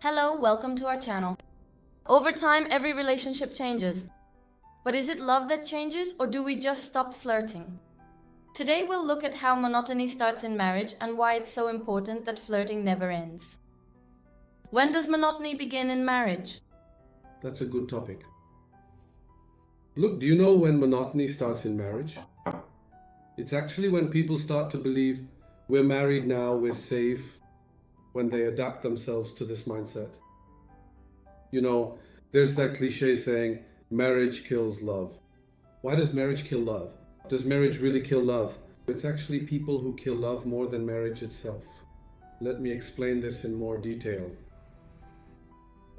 Hello, welcome to our channel. Over time, every relationship changes. But is it love that changes, or do we just stop flirting? Today we'll look at how monotony starts in marriage and why it's so important that flirting never ends. When does monotony begin in marriage? That's a good topic. Look, do you know when monotony starts in marriage? It's actually when people start to believe we're married now, we're safe, when they adapt themselves to this mindset. You know, there's that cliche saying, marriage kills love. Why does marriage kill love? Does marriage really kill love? It's actually people who kill love more than marriage itself. Let me explain this in more detail.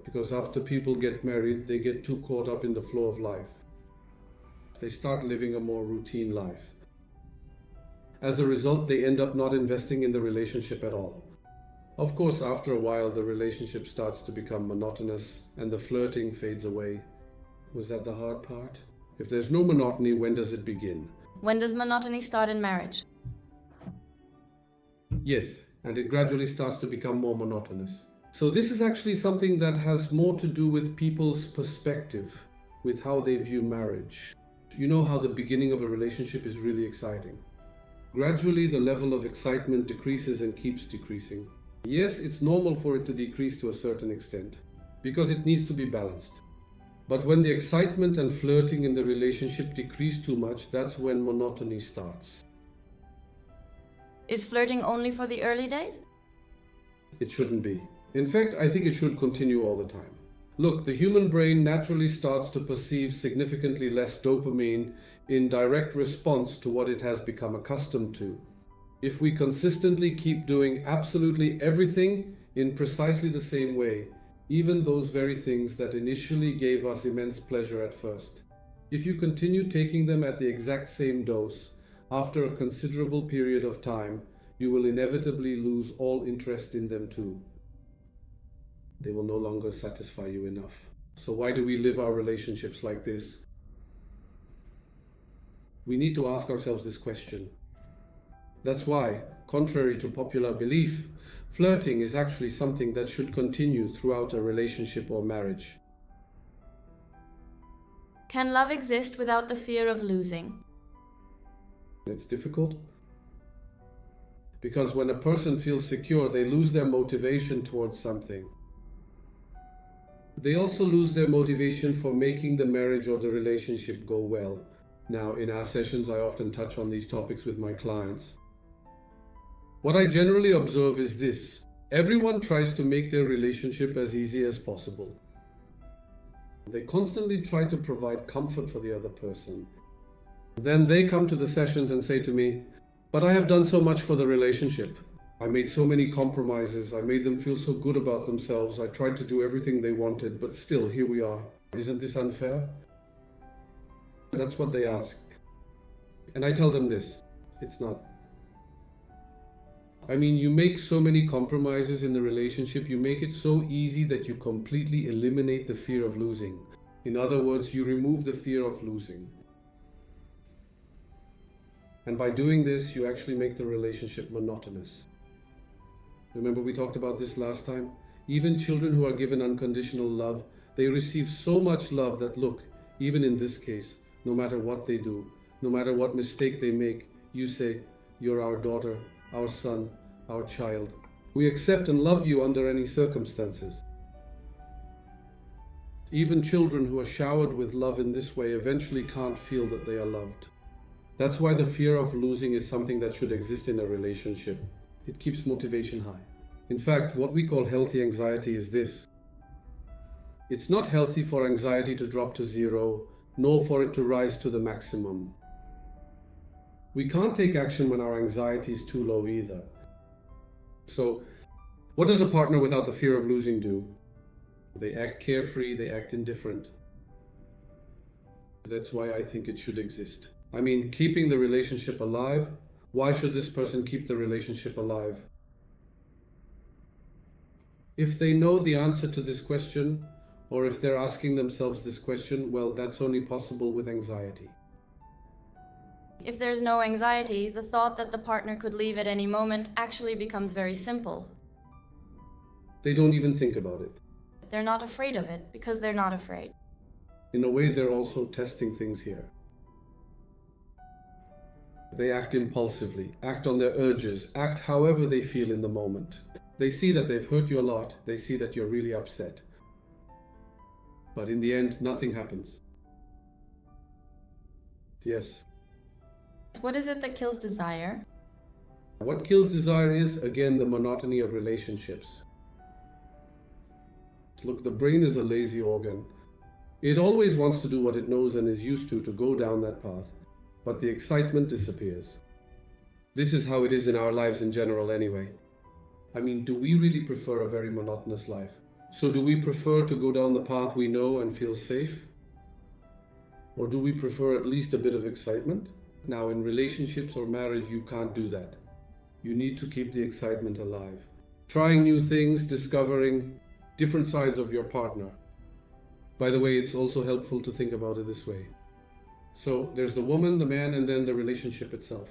Because after people get married, they get too caught up in the flow of life. They start living a more routine life. As a result, they end up not investing in the relationship at all. Of course, after a while, the relationship starts to become monotonous and the flirting fades away. Was that the hard part? If there's no monotony, when does it begin? When does monotony start in marriage? Yes, and it gradually starts to become more monotonous. So this is actually something that has more to do with people's perspective, with how they view marriage. You know how the beginning of a relationship is really exciting. Gradually, the level of excitement decreases and keeps decreasing. Yes, it's normal for it to decrease to a certain extent, because it needs to be balanced. But when the excitement and flirting in the relationship decrease too much, that's when monotony starts. Is flirting only for the early days? It shouldn't be. In fact, I think it should continue all the time. Look, the human brain naturally starts to perceive significantly less dopamine in direct response to what it has become accustomed to. If we consistently keep doing absolutely everything in precisely the same way, even those very things that initially gave us immense pleasure at first, if you continue taking them at the exact same dose, after a considerable period of time, you will inevitably lose all interest in them too. They will no longer satisfy you enough. So why do we live our relationships like this? We need to ask ourselves this question. That's why, contrary to popular belief, flirting is actually something that should continue throughout a relationship or marriage. Can love exist without the fear of losing? It's difficult. Because when a person feels secure, they lose their motivation towards something. They also lose their motivation for making the marriage or the relationship go well. Now, in our sessions, I often touch on these topics with my clients. What I generally observe is this. Everyone tries to make their relationship as easy as possible. They constantly try to provide comfort for the other person. Then they come to the sessions and say to me, "But I have done so much for the relationship. I made so many compromises. I made them feel so good about themselves. I tried to do everything they wanted, but still, here we are. Isn't this unfair?" That's what they ask. And I tell them this, it's not. I mean, you make so many compromises in the relationship, you make it so easy that you completely eliminate the fear of losing. In other words, you remove the fear of losing. And by doing this, you actually make the relationship monotonous. Remember we talked about this last time? Even children who are given unconditional love, they receive so much love that, look, even in this case, no matter what they do, no matter what mistake they make, you say, "You're our daughter, our son, our child. We accept and love you under any circumstances." Even children who are showered with love in this way eventually can't feel that they are loved. That's why the fear of losing is something that should exist in a relationship. It keeps motivation high. In fact, what we call healthy anxiety is this. It's not healthy for anxiety to drop to zero, nor for it to rise to the maximum. We can't take action when our anxiety is too low either. So, what does a partner without the fear of losing do? They act carefree, they act indifferent. That's why I think it should exist. I mean, keeping the relationship alive, why should this person keep the relationship alive? If they know the answer to this question, or if they're asking themselves this question, well, that's only possible with anxiety. If there's no anxiety, the thought that the partner could leave at any moment actually becomes very simple. They don't even think about it. They're not afraid of it because they're not afraid. In a way, they're also testing things here. They act impulsively, act on their urges, act however they feel in the moment. They see that they've hurt you a lot, they see that you're really upset. But in the end, nothing happens. Yes. What is it that kills desire? What kills desire is, again, the monotony of relationships. Look, the brain is a lazy organ. It always wants to do what it knows and is used to go down that path. But the excitement disappears. This is how it is in our lives in general anyway. I mean, do we really prefer a very monotonous life? So do we prefer to go down the path we know and feel safe? Or do we prefer at least a bit of excitement? Now, in relationships or marriage, you can't do that. You need to keep the excitement alive. Trying new things, discovering different sides of your partner. By the way, it's also helpful to think about it this way. So there's the woman, the man, and then the relationship itself.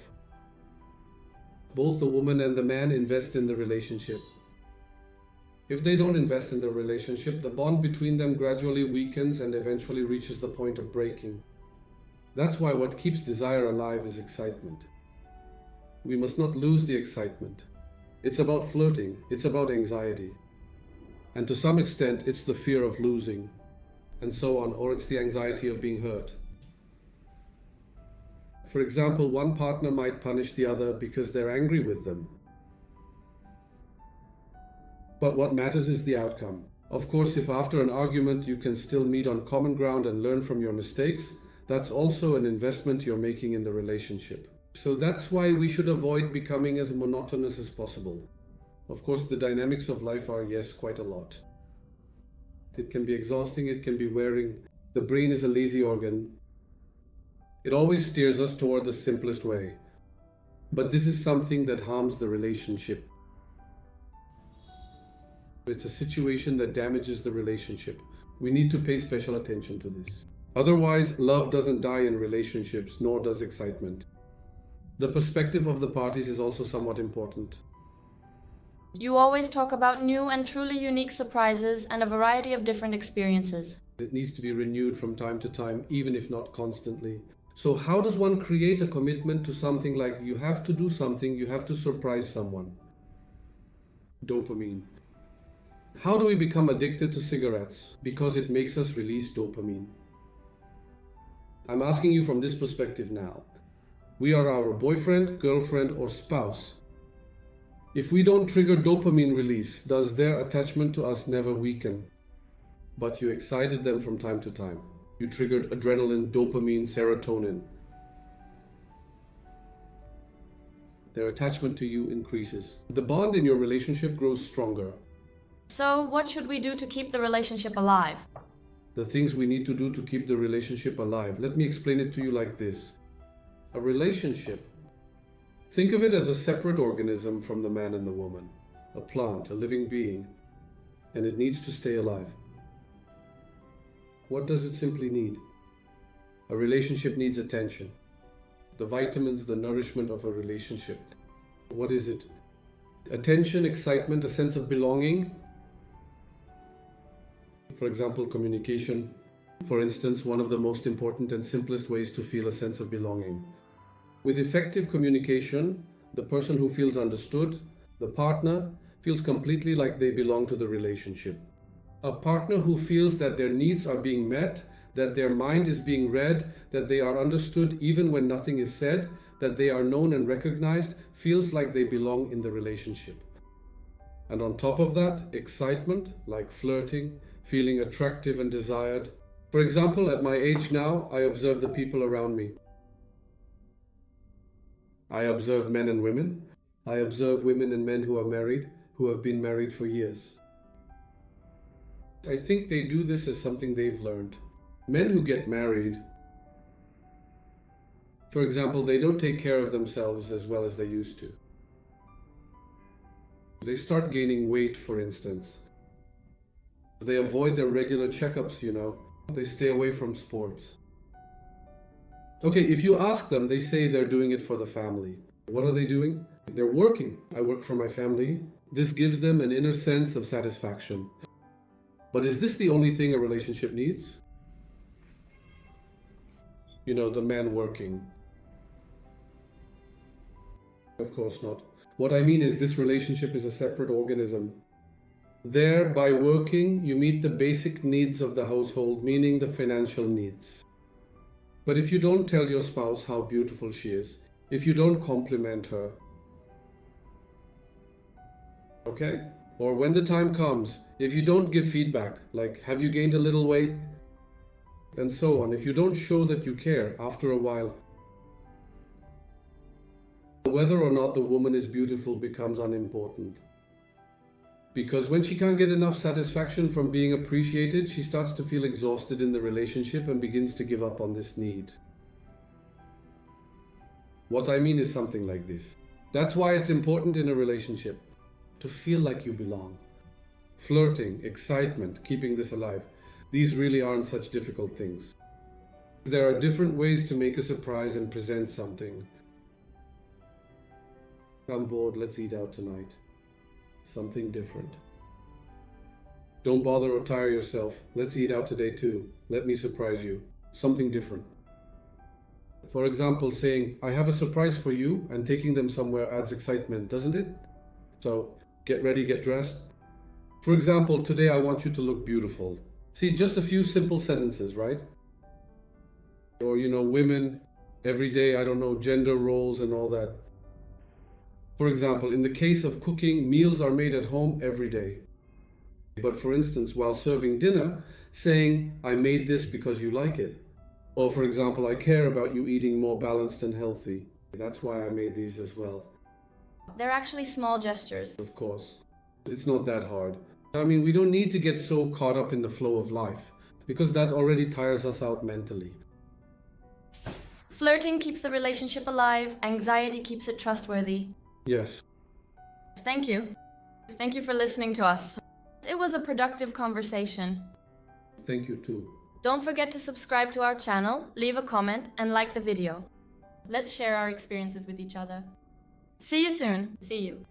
Both the woman and the man invest in the relationship. If they don't invest in the relationship, the bond between them gradually weakens and eventually reaches the point of breaking. That's why what keeps desire alive is excitement. We must not lose the excitement. It's about flirting, it's about anxiety. And to some extent, it's the fear of losing, and so on, or it's the anxiety of being hurt. For example, one partner might punish the other because they're angry with them. But what matters is the outcome. Of course, if after an argument you can still meet on common ground and learn from your mistakes, that's also an investment you're making in the relationship. So that's why we should avoid becoming as monotonous as possible. Of course, the dynamics of life are, yes, quite a lot. It can be exhausting, it can be wearing. The brain is a lazy organ. It always steers us toward the simplest way. But this is something that harms the relationship. It's a situation that damages the relationship. We need to pay special attention to this. Otherwise, love doesn't die in relationships, nor does excitement. The perspective of the parties is also somewhat important. You always talk about new and truly unique surprises and a variety of different experiences. It needs to be renewed from time to time, even if not constantly. So how does one create a commitment to something like you have to do something, you have to surprise someone? Dopamine. How do we become addicted to cigarettes? Because it makes us release dopamine. I'm asking you from this perspective now. We are our boyfriend, girlfriend, or spouse. If we don't trigger dopamine release, does their attachment to us never weaken? But you excited them from time to time. You triggered adrenaline, dopamine, serotonin. Their attachment to you increases. The bond in your relationship grows stronger. So, what should we do to keep the relationship alive? The things we need to do to keep the relationship alive. Let me explain it to you like this. A relationship. Think of it as a separate organism from the man and the woman. A plant, a living being. And it needs to stay alive. What does it simply need? A relationship needs attention. The vitamins, the nourishment of a relationship. What is it? Attention, excitement, a sense of belonging. For example, communication. For instance, one of the most important and simplest ways to feel a sense of belonging. With effective communication, the person who feels understood, the partner, feels completely like they belong to the relationship. A partner who feels that their needs are being met, that their mind is being read, that they are understood even when nothing is said, that they are known and recognized, feels like they belong in the relationship. And on top of that, excitement, like flirting, feeling attractive and desired. For example, at my age now, I observe the people around me. I observe men and women. I observe women and men who are married, who have been married for years. I think they do this as something they've learned. Men who get married, for example, they don't take care of themselves as well as they used to. They start gaining weight, for instance. They avoid their regular checkups, They stay away from sports. Okay, if you ask them, they say they're doing it for the family. What are they doing? They're working. I work for my family. This gives them an inner sense of satisfaction. But is this the only thing a relationship needs? The man working. Of course not. What I mean is this relationship is a separate organism. There, by working, you meet the basic needs of the household, meaning the financial needs. But if you don't tell your spouse how beautiful she is, if you don't compliment her, okay? Or when the time comes, if you don't give feedback, like, have you gained a little weight? And so on. If you don't show that you care, after a while, whether or not the woman is beautiful becomes unimportant. Because when she can't get enough satisfaction from being appreciated, she starts to feel exhausted in the relationship and begins to give up on this need. What I mean is something like this. That's why it's important in a relationship to feel like you belong. Flirting, excitement, keeping this alive. These really aren't such difficult things. There are different ways to make a surprise and present something. I'm bored, let's eat out tonight. Something different. Don't bother or tire yourself. Let's eat out today too. Let me surprise you. Something different. For example, saying, I have a surprise for you, and taking them somewhere adds excitement, doesn't it? So, get ready, get dressed. For example, today I want you to look beautiful. See, just a few simple sentences, right? Or, women, every day, gender roles and all that. For example, in the case of cooking, meals are made at home every day. But for instance, while serving dinner, saying, I made this because you like it. Or for example, I care about you eating more balanced and healthy. That's why I made these as well. They're actually small gestures. Of course. It's not that hard. We don't need to get so caught up in the flow of life, because that already tires us out mentally. Flirting keeps the relationship alive. Anxiety keeps it trustworthy. Yes. Thank you. Thank you for listening to us. It was a productive conversation. Thank you too. Don't forget to subscribe to our channel, leave a comment, and like the video. Let's share our experiences with each other. See you soon. See you.